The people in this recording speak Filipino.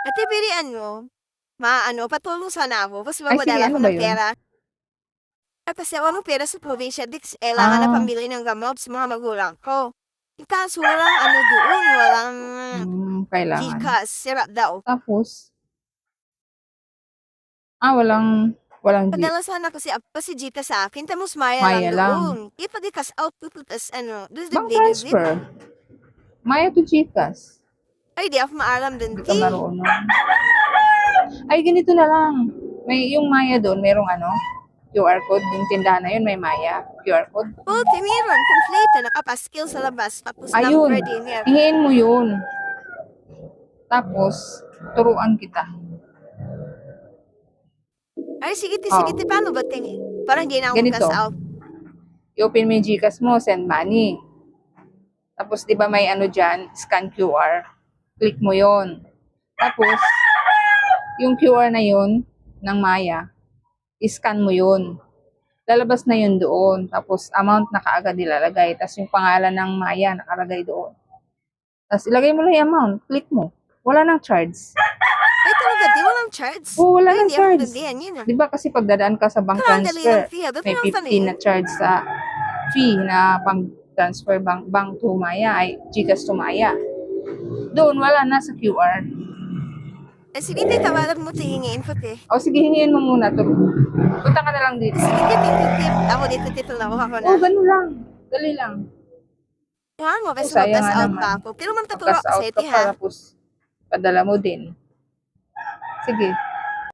Ate pwede ano, patulong sana ako kasi Ay sige, magpadala ano ako ba ng yun? pera. Kasi ako ng pera sa probinsya, kailangan na Ah, pambili ng gamot sa mga magulang ko. Kaso walang ano doon, walang kailangan. GCash, sira daw. Tapos, walang G. Padala sana kasi Gita sa akin, tapos Maya lang Maya lang. doon. Di pa di cash out po, tas doon Bank dibli-dibli. transfer. Maya to GCash. Ay, di ako maalam din, Hindi ka ti. marunong. Ay, ganito na lang. May yung Maya doon, merong QR code. Yung tindahan na yun, may Maya. QR code. Oh, timiron, complete, nakapaskil sa labas, tapos Ayun. number dinner. Hingiin mo yun. Tapos, turuan kita. Ay, sige, Oh, paano ba ting? Parang hindi na ako ganito. mag-cash out. I-open mo yung GCash mo, send money. Tapos, di ba may dyan, scan QR. Click mo yon. Tapos, yung QR na yun, ng Maya, scan mo yun. Lalabas na yun doon. Tapos, amount na kaagad ilalagay. Tapos, yung pangalan ng Maya nakalagay doon. Tapos, ilagay mo lang yung amount. Click mo. Wala nang charge. Ay, talaga, di walang charge. Oo, wala Ay, nang hindi ako charge. naintindihan yun ah. Di ba kasi pagdadaan ka sa bank Pero ang dali ng transfer, fee, ba't may mo lang 15 sabihin? na charge sa fee na pang transfer bank to Maya ay GCash to Maya. Doon wala na sa QR. Eh, sige, tawagan mo, tingin po, te. O sige, hingin mo muna to. Punta ka na lang dito. Sige, thank you, tip. Ako dito, tito na ako Oo, na. ganun lang. Dali lang. Yan mo, O kasi sayang mag-cash nga out naman. pa ako. Pero man taturo Mag-cash ako sa out ka iti, pa ha? tapos padala mo din. Sige.